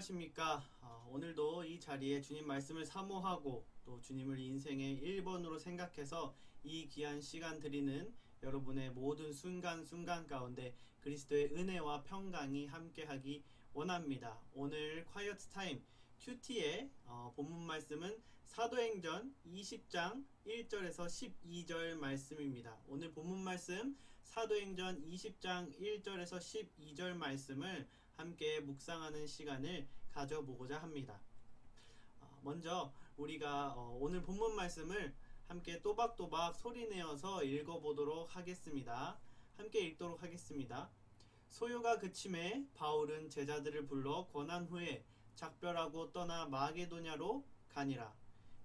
안녕하십니까. 오늘도 이 자리에 주님 말씀을 사모하고 또 주님을 인생의 1번으로 생각해서 이 귀한 시간 드리는 여러분의 모든 순간순간 가운데 그리스도의 은혜와 평강이 함께하기 원합니다. 오늘 콰이어트 타임 큐티의 본문 말씀은 사도행전 20장 1절에서 12절 말씀입니다. 오늘 본문 말씀 사도행전 20장 1절에서 12절 말씀을 함께 묵상하는 시간을 가져보고자 합니다. 먼저 우리가 오늘 본문 말씀을 함께 또박또박 소리내어서 읽어보도록 하겠습니다. 함께 읽도록 하겠습니다. 소요가 그침에 바울은 제자들을 불러 권한 후에 작별하고 떠나 마게도냐로 가니라.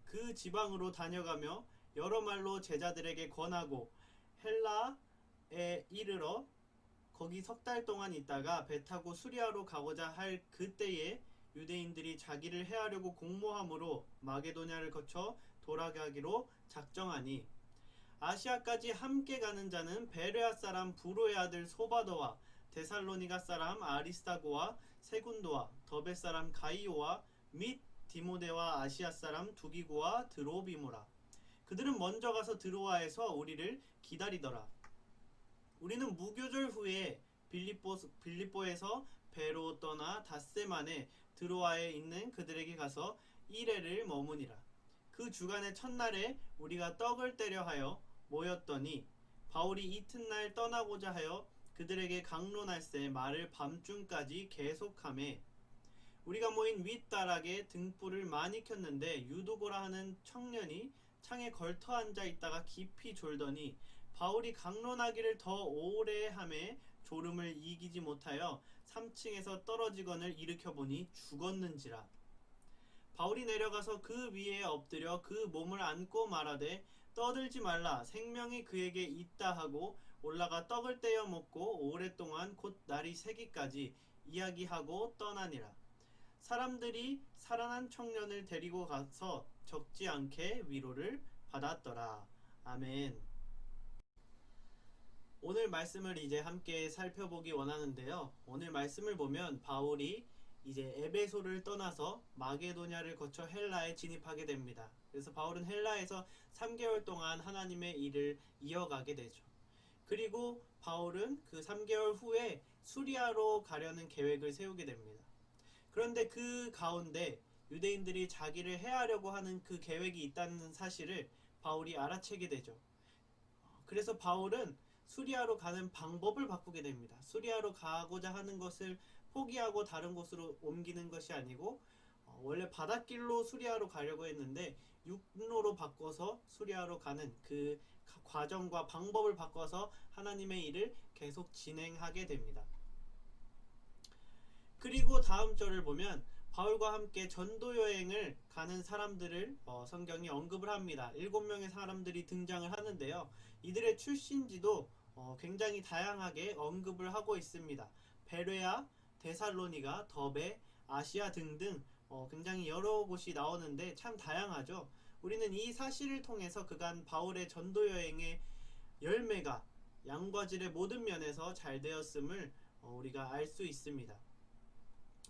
그 지방으로 다녀가며 여러 말로 제자들에게 권하고 헬라에 이르러 거기 석 달 동안 있다가 배 타고 수리아로 가고자 할 그때에 유대인들이 자기를 해하려고 공모함으로 마게도냐를 거쳐 돌아가기로 작정하니 아시아까지 함께 가는 자는 베레아 사람 부로의 아들 소바더와 데살로니가 사람 아리스타고와 세군도와 더베 사람 가이오와 및 디모데와 아시아 사람 두기고와 드로비모라. 그들은 먼저 가서 드로아에서 우리를 기다리더라. 우리는 무교절 후에 빌립보에서 배로 떠나 닷새만에 드로아에 있는 그들에게 가서 1회를 머무니라. 그 주간의 첫날에 우리가 떡을 떼려 하여 모였더니 바울이 이튿날 떠나고자 하여 그들에게 강론할새 말을 밤중까지 계속하매 우리가 모인 윗다락에 등불을 많이 켰는데 유두고라 하는 청년이 창에 걸터 앉아 있다가 깊이 졸더니 바울이 강론하기를 더 오래 하매 졸음을 이기지 못하여 3층에서 떨어지건을 일으켜보니 죽었는지라. 바울이 내려가서 그 위에 엎드려 그 몸을 안고 말하되 떠들지 말라 생명이 그에게 있다 하고 올라가 떡을 떼어 먹고 오랫동안 곧 날이 새기까지 이야기하고 떠나니라. 사람들이 살아난 청년을 데리고 가서 적지 않게 위로를 받았더라. 아멘. 오늘 말씀을 이제 함께 살펴보기 원하는데요. 오늘 말씀을 보면 바울이 이제 에베소를 떠나서 마게도냐를 거쳐 헬라에 진입하게 됩니다. 그래서 바울은 헬라에서 3개월 동안 하나님의 일을 이어가게 되죠. 그리고 바울은 그 3개월 후에 수리아로 가려는 계획을 세우게 됩니다. 그런데 그 가운데 유대인들이 자기를 해하려고 하는 그 계획이 있다는 사실을 바울이 알아채게 되죠. 그래서 바울은 수리아로 가는 방법을 바꾸게 됩니다. 수리아로 가고자 하는 것을 포기하고 다른 곳으로 옮기는 것이 아니고 원래 바닷길로 수리아로 가려고 했는데 육로로 바꿔서 수리아로 가는 그 과정과 방법을 바꿔서 하나님의 일을 계속 진행하게 됩니다. 그리고 다음 절을 보면 바울과 함께 전도 여행을 가는 사람들을 성경이 언급을 합니다. 7명의 사람들이 등장을 하는데요. 이들의 출신지도 굉장히 다양하게 언급을 하고 있습니다. 베레아, 데살로니가, 더베, 아시아 등등 굉장히 여러 곳이 나오는데 참 다양하죠. 우리는 이 사실을 통해서 그간 바울의 전도 여행의 열매가 양과 질의 모든 면에서 잘 되었음을 우리가 알 수 있습니다.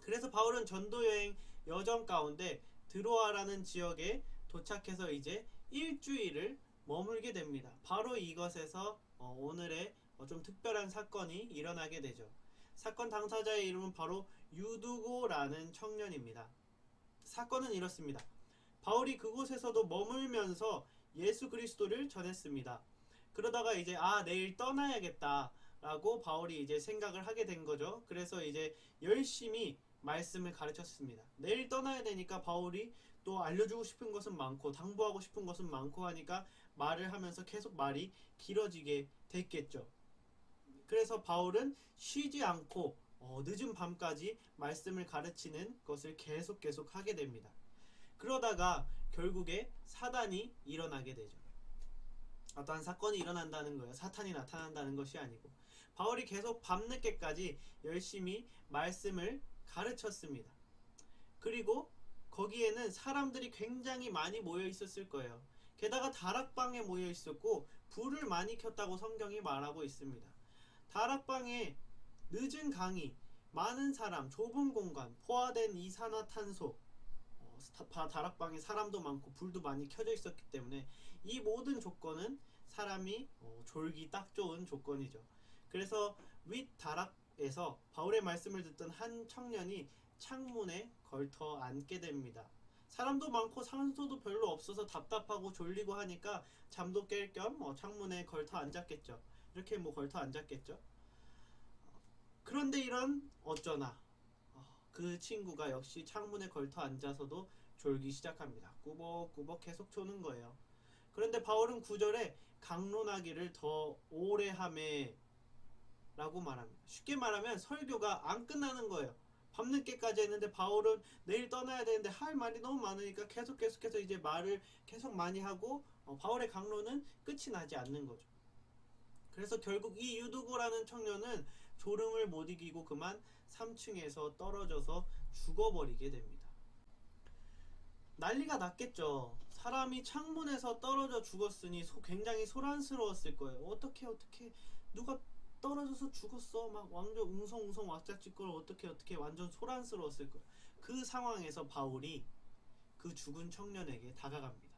그래서 바울은 전도여행 여정 가운데 드로아라는 지역에 도착해서 이제 일주일을 머물게 됩니다. 바로 이것에서 오늘의 좀 특별한 사건이 일어나게 되죠. 사건 당사자의 이름은 바로 유두고라는 청년입니다. 사건은 이렇습니다. 바울이 그곳에서도 머물면서 예수 그리스도를 전했습니다. 그러다가 이제 내일 떠나야겠다 라고 바울이 이제 생각을 하게 된 거죠. 그래서 이제 열심히 말씀을 가르쳤습니다. 내일 떠나야 되니까 바울이 또 알려주고 싶은 것은 많고 당부하고 싶은 것은 많고 하니까 말을 하면서 계속 말이 길어지게 됐겠죠. 그래서 바울은 쉬지 않고 늦은 밤까지 말씀을 가르치는 것을 계속 하게 됩니다. 그러다가 결국에 사단이 일어나게 되죠. 어떠한 사건이 일어난다는 거예요. 사탄이 나타난다는 것이 아니고 바울이 계속 밤늦게까지 열심히 말씀을 가르쳤습니다. 그리고 거기에는 사람들이 굉장히 많이 모여 있었을 거예요. 게다가 다락방에 모여 있었고 불을 많이 켰다고 성경이 말하고 있습니다. 다락방에 늦은 강의 많은 사람, 좁은 공간, 포화된 이산화탄소, 다락방에 사람도 많고 불도 많이 켜져 있었기 때문에 이 모든 조건은 사람이 졸기 딱 좋은 조건이죠. 그래서 윗 다락에서 바울의 말씀을 듣던 한 청년이 창문에 걸터 앉게 됩니다. 사람도 많고 산소도 별로 없어서 답답하고 졸리고 하니까 잠도 깰 겸 창문에 걸터 앉았겠죠. 이렇게 걸터 앉았겠죠. 그런데 이런 어쩌나 그 친구가 역시 창문에 걸터 앉아서도 졸기 시작합니다. 꾸벅꾸벅 계속 조는 거예요. 그런데 바울은 9절에 강론하기를 더 오래 하매 라고 말합니다. 쉽게 말하면 설교가 안 끝나는 거예요. 밤늦게까지 했는데 바울은 내일 떠나야 되는데 할 말이 너무 많으니까 계속해서 이제 말을 계속 많이 하고 바울의 강론은 끝이 나지 않는 거죠. 그래서 결국 이 유두고라는 청년은 졸음을 못 이기고 그만 3층에서 떨어져서 죽어버리게 됩니다. 난리가 났겠죠. 사람이 창문에서 떨어져 죽었으니 굉장히 소란스러웠을 거예요. 어떻게 누가 떨어져서 죽었어? 막 완전 웅성웅성 왁자지껄 어떻게 완전 소란스러웠을 거예요. 그 상황에서 바울이 그 죽은 청년에게 다가갑니다.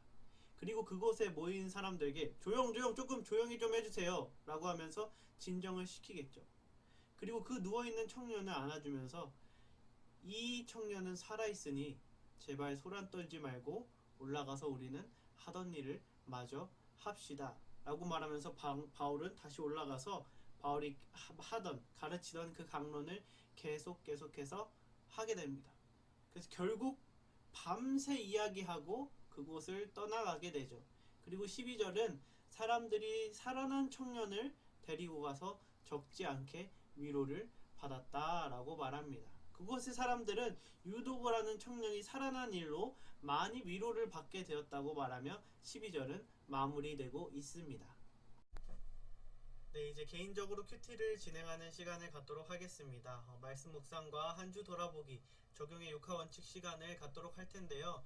그리고 그곳에 모인 사람들에게 조금 조용히 좀 해주세요 라고 하면서 진정을 시키겠죠. 그리고 그 누워있는 청년을 안아주면서 이 청년은 살아있으니 제발 소란 떨지 말고 올라가서 우리는 하던 일을 마저 합시다 라고 말하면서 바울은 다시 올라가서 바울이 가르치던 그 강론을 계속해서 하게 됩니다. 그래서 결국 밤새 이야기하고 그곳을 떠나가게 되죠. 그리고 12절은 사람들이 살아난 청년을 데리고 가서 적지 않게 위로를 받았다라고 말합니다. 그곳의 사람들은 유도고라는 청년이 살아난 일로 많이 위로를 받게 되었다고 말하며 12절은 마무리되고 있습니다. 네, 이제 개인적으로 큐티를 진행하는 시간을 갖도록 하겠습니다. 말씀 묵상과 한 주 돌아보기, 적용의 6화 원칙 시간을 갖도록 할 텐데요.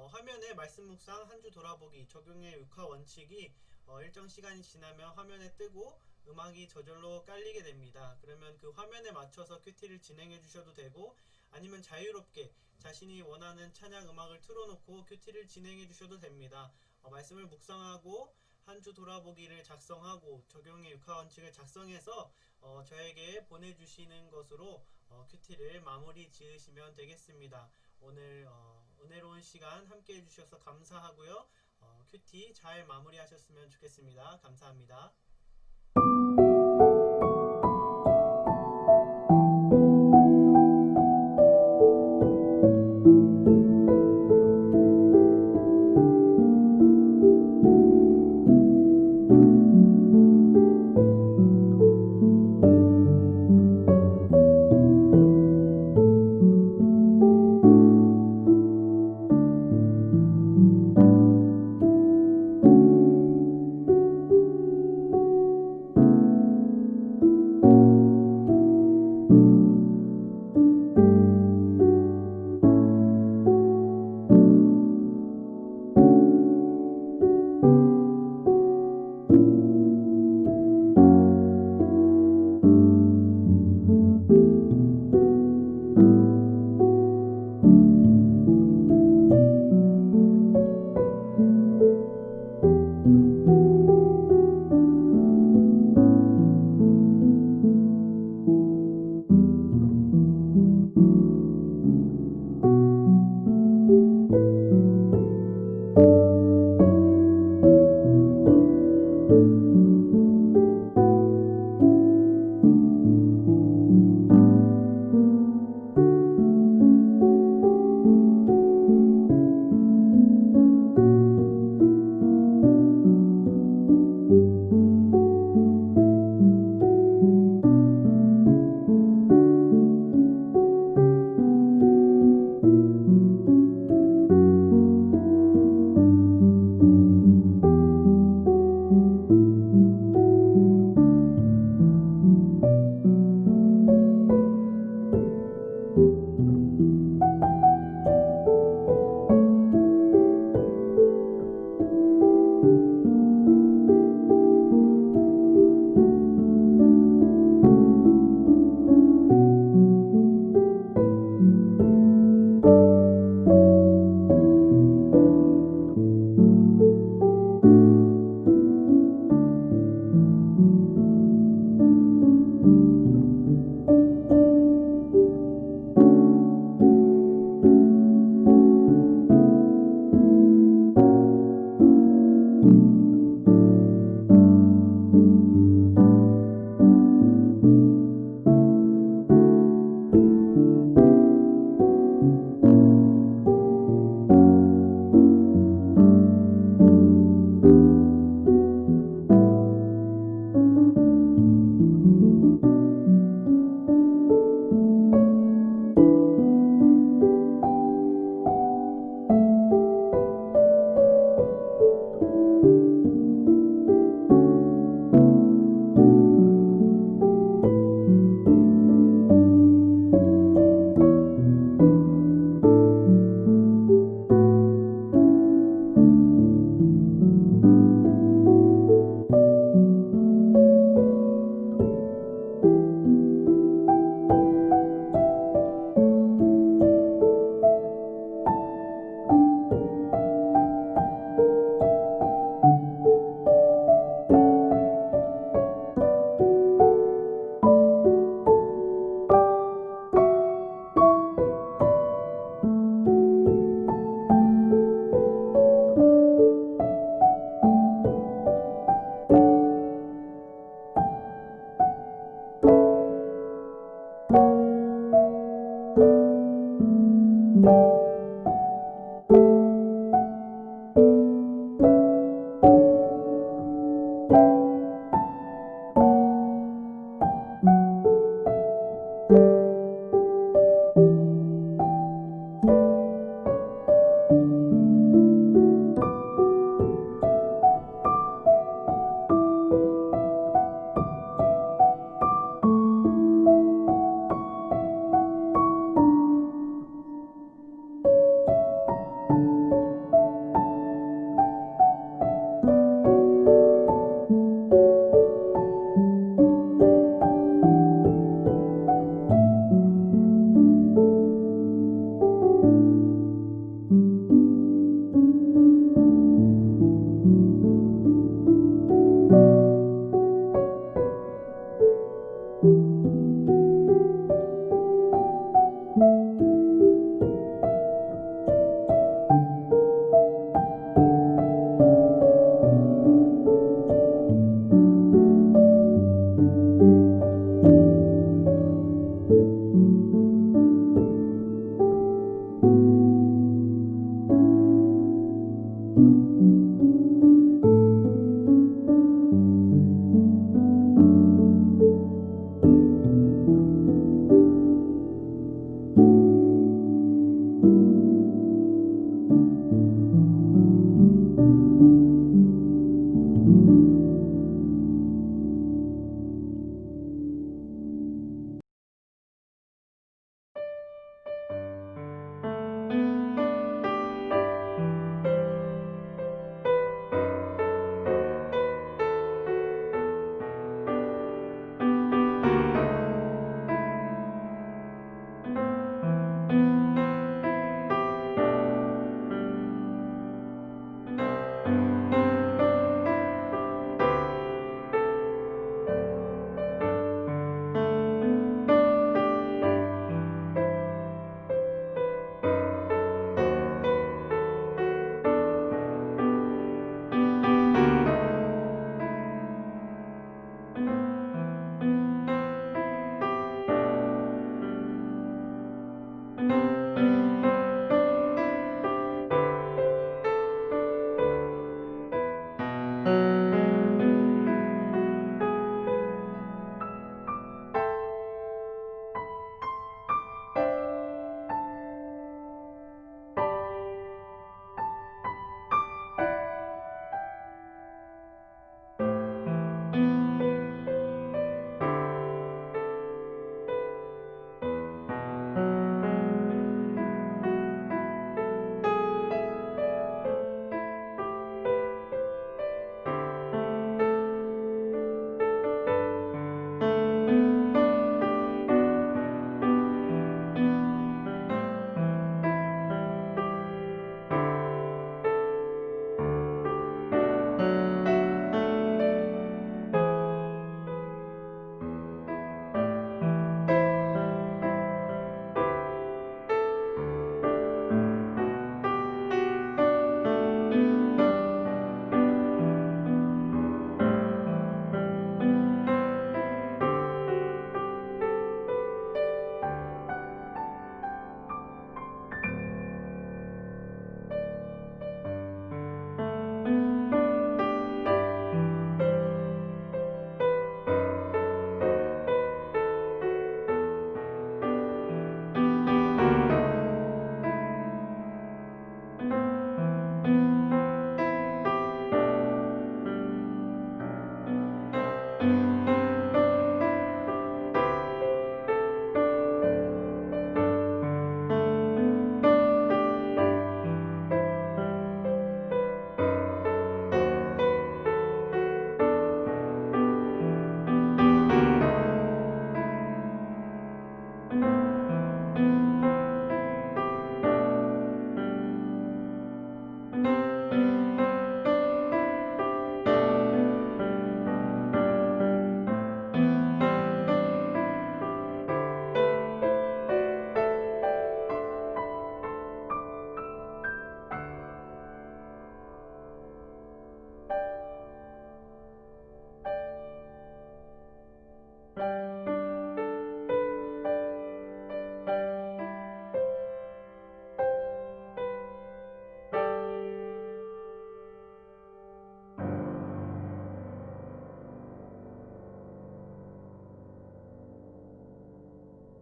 화면에 말씀 묵상, 한 주 돌아보기, 적용의 6화 원칙이 일정 시간이 지나면 화면에 뜨고 음악이 저절로 깔리게 됩니다. 그러면 그 화면에 맞춰서 큐티를 진행해 주셔도 되고 아니면 자유롭게 자신이 원하는 찬양 음악을 틀어놓고 큐티를 진행해 주셔도 됩니다. 말씀을 묵상하고 한 주 돌아보기를 작성하고 적용의 6화 원칙을 작성해서 저에게 보내주시는 것으로 큐티를 마무리 지으시면 되겠습니다. 오늘 은혜로운 시간 함께 해주셔서 감사하고요. 큐티 잘 마무리하셨으면 좋겠습니다. 감사합니다.